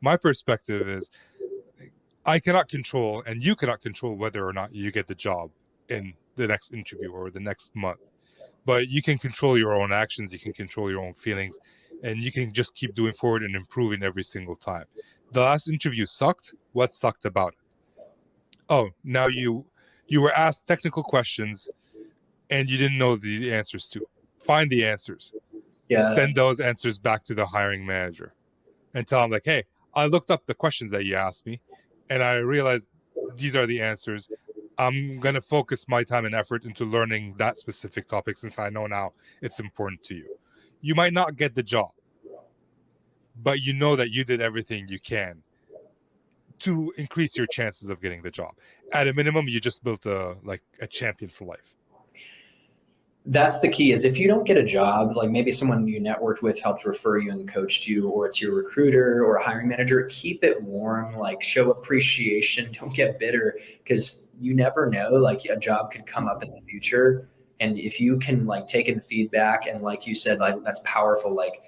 My perspective is I cannot control, and you cannot control whether or not you get the job in the next interview or the next month. But you can control your own actions, you can control your own feelings, and you can just keep doing forward and improving every single time. The last interview sucked. What sucked about it? Oh, now you were asked technical questions and you didn't know the answers to. Find the answers. Yeah. Send those answers back to the hiring manager and tell them like, hey, I looked up the questions that you asked me and I realized these are the answers. I'm going to focus my time and effort into learning that specific topic since I know now it's important to you. You might not get the job, but you know that you did everything you can to increase your chances of getting the job. At a minimum, you just built a champion for life. That's the key, is if you don't get a job, like maybe someone you networked with helped refer you and coached you, or it's your recruiter or a hiring manager, keep it warm, like show appreciation, don't get bitter, because you never know, like a job could come up in the future. And if you can like take in feedback and like you said, like that's powerful, like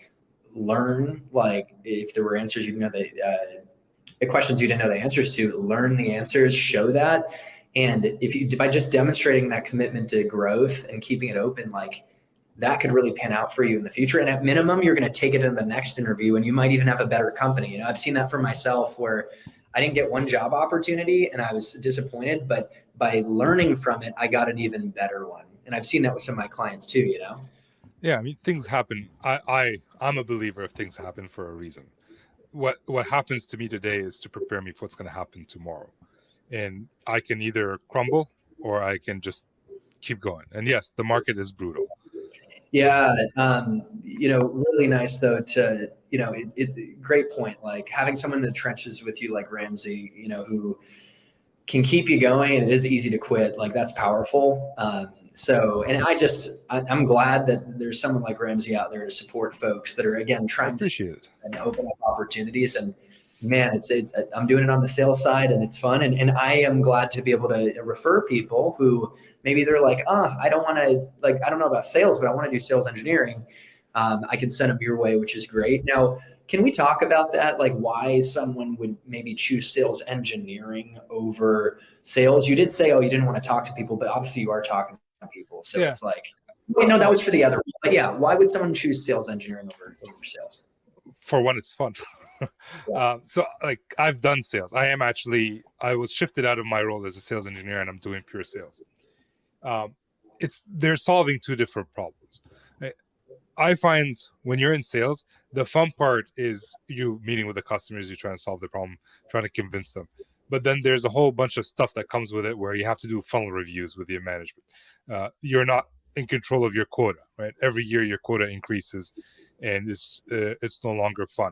learn, like if there were answers you didn't know the questions you didn't know the answers to, learn the answers, show that. And if you, by just demonstrating that commitment to growth and keeping it open, like that could really pan out for you in the future. And at minimum, you're going to take it in the next interview and you might even have a better company. You know, I've seen that for myself where I didn't get one job opportunity and I was disappointed, but by learning from it, I got an even better one. And I've seen that with some of my clients too, you know? Yeah, I mean, things happen. I'm a believer of things happen for a reason. What happens to me today is to prepare me for what's going to happen tomorrow. And I can either crumble or I can just keep going. And yes, the market is brutal. Yeah. You know, really nice though to, you know, it's a great point. Like having someone in the trenches with you, like Ramsey, you know, who can keep you going and it is easy to quit. Like that's powerful. So, and I'm glad that there's someone like Ramsey out there to support folks that are, again, trying to and open up opportunities. And man, it's I'm doing it on the sales side and it's fun. And I am glad to be able to refer people who maybe they're like, I don't want to, like, I don't know about sales, but I want to do sales engineering. I can send them your way, which is great. Now, can we talk about that? Like why someone would maybe choose sales engineering over sales? You did say, oh, you didn't want to talk to people, but obviously you are talking to people. So yeah. It's like, wait, no, that was for the other one. But yeah, why would someone choose sales engineering over sales? For one, it's fun. So like I've done sales. I was shifted out of my role as a sales engineer and I'm doing pure sales. They're solving two different problems. I find when you're in sales, the fun part is you meeting with the customers, you trying to solve the problem, trying to convince them. But then there's a whole bunch of stuff that comes with it where you have to do funnel reviews with your management. You're not in control of your quota, right? Every year your quota increases and it's no longer fun.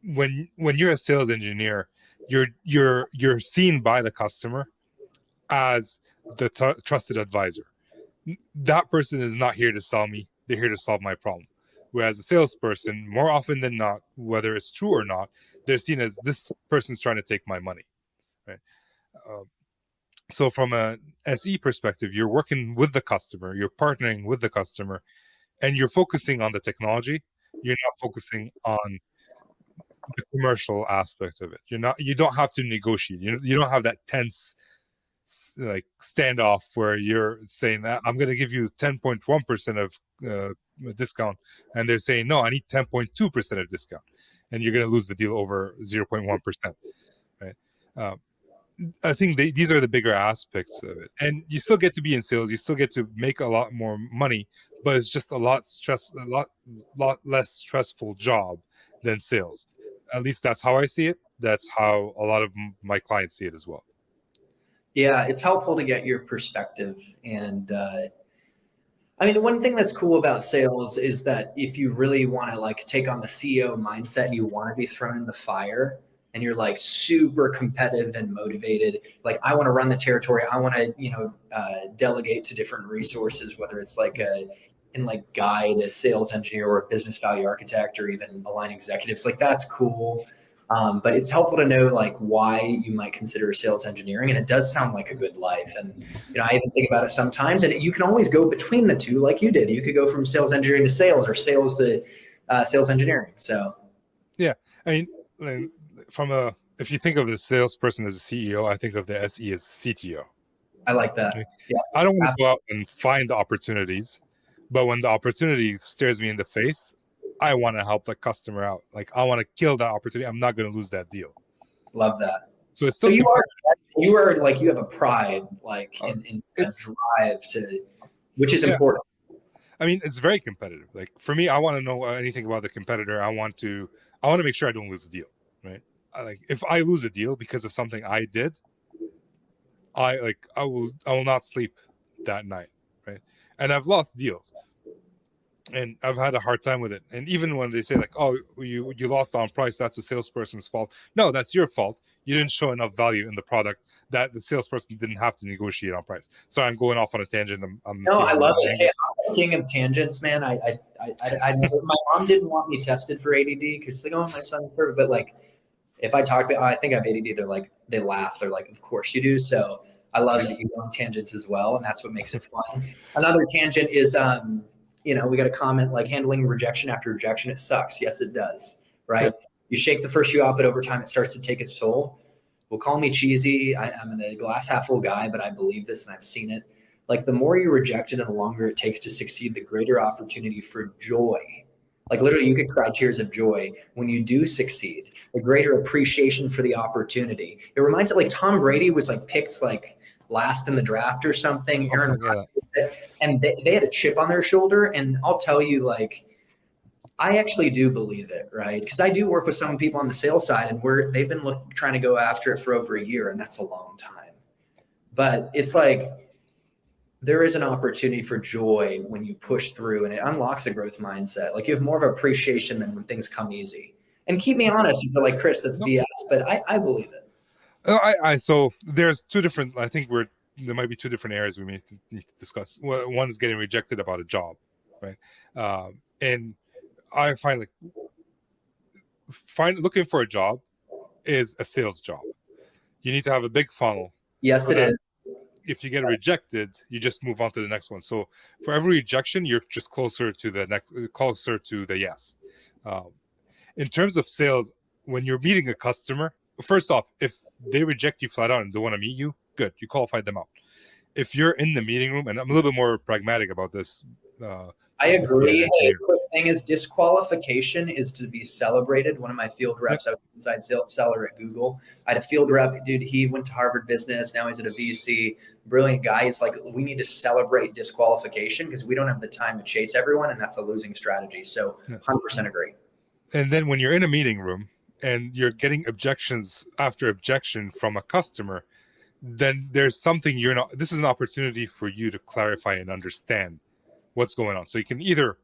When you're a sales engineer, you're seen by the customer as the trusted advisor. That person is not here to sell me. They're here to solve my problem. Whereas a salesperson, more often than not, whether it's true or not, they're seen as this person's trying to take my money, right? So from an SE perspective, you're working with the customer, you're partnering with the customer, and you're focusing on the technology. You're not focusing on the commercial aspect of it. You don't have to negotiate. You don't have that tense like standoff where you're saying that I'm going to give you 10.1% of discount and they're saying no, I need 10.2% of discount, and you're going to lose the deal over 0.1%, right? I think these are the bigger aspects of it, and you still get to be in sales, you still get to make a lot more money, but it's just a lot less stressful job than sales. At least that's how I see it. That's how a lot of my clients see it as well. Yeah, it's helpful to get your perspective. And I mean, one thing that's cool about sales is that if you really want to like take on the CEO mindset and you want to be thrown in the fire and you're like super competitive and motivated, like I want to run the territory, I want to, delegate to different resources, whether it's like guide a sales engineer or a business value architect or even align executives, like that's cool. But it's helpful to know like why you might consider sales engineering. And it does sound like a good life. And, I even think about it sometimes, and you can always go between the two like you did. You could go from sales engineering to sales or sales to sales engineering. So. I mean, if you think of the salesperson as a CEO, I think of the SE as the CTO. I like that. Okay. Yeah. I don't want to go out and find the opportunities, but when the opportunity stares me in the face, I want to help the customer out. Like, I want to kill that opportunity. I'm not going to lose that deal. Love that. So it's So still you are like, you have a pride, like in a it's drive to, which is Yeah. important. I mean, it's very competitive. Like, for me, I want to know anything about the competitor. I want to make sure I don't lose a deal, right? If I lose a deal because of something I did, I will not sleep that night, right? And I've lost deals, and I've had a hard time with it. And even when they say like, "Oh, you lost on price, that's the salesperson's fault." No, that's your fault. You didn't show enough value in the product that the salesperson didn't have to negotiate on price. So I'm going off on a tangent. No, I love it. Hey, I'm king of tangents, man. I my mom didn't want me tested for ADD because she's like, "Oh, my son's perfect." But like, if I talk about, oh, I think I have ADD, they're like, they laugh. They're like, "Of course you do." So I love that you go on tangents as well, and that's what makes it fun. Another tangent is, we got a comment like, handling rejection after rejection, it sucks. Yes, it does. Right? You shake the first few off, but over time, it starts to take its toll. Well, call me cheesy. I'm the glass half full guy, but I believe this and I've seen it. Like, the more you're rejected and the longer it takes to succeed, the greater opportunity for joy. Like, literally, you could cry tears of joy when you do succeed. A greater appreciation for the opportunity. It reminds me, like, Tom Brady was like picked like last in the draft or something. Aaron Rodgers, and they had a chip on their shoulder. And I'll tell you, like, I actually do believe it, right? Because I do work with some people on the sales side, and they've been trying to go after it for over a year, and that's a long time. But it's like, there is an opportunity for joy when you push through, and it unlocks a growth mindset. Like, you have more of appreciation than when things come easy. And keep me honest, you're like, Chris, that's BS, but I believe it. So there's two different. I think there might be two different areas we need to discuss. One is getting rejected about a job, right? And I find looking for a job is a sales job. You need to have a big funnel. Yes, it is. If you get rejected, you just move on to the next one. So for every rejection, you're just closer to the yes. In terms of sales, when you're meeting a customer, first off, if they reject you flat out and don't want to meet you, good, you qualified them out. If you're in the meeting room, and I'm a little bit more pragmatic about this. I agree. Hey, quick thing is, disqualification is to be celebrated. One of my field reps, I was inside seller at Google. I had a field rep, dude. He went to Harvard Business. Now he's at a VC. Brilliant guy. He's like, we need to celebrate disqualification because we don't have the time to chase everyone, and that's a losing strategy. So 100% agree. And then when you're in a meeting room and you're getting objections after objection from a customer, then there's something this is an opportunity for you to clarify and understand what's going on. So you can either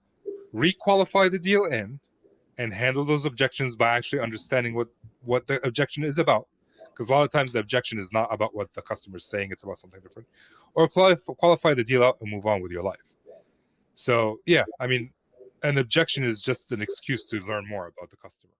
requalify the deal and handle those objections by actually understanding what the objection is about. Because a lot of times the objection is not about what the customer is saying, it's about something different. Or qualify the deal out and move on with your life. So yeah, I mean, an objection is just an excuse to learn more about the customer.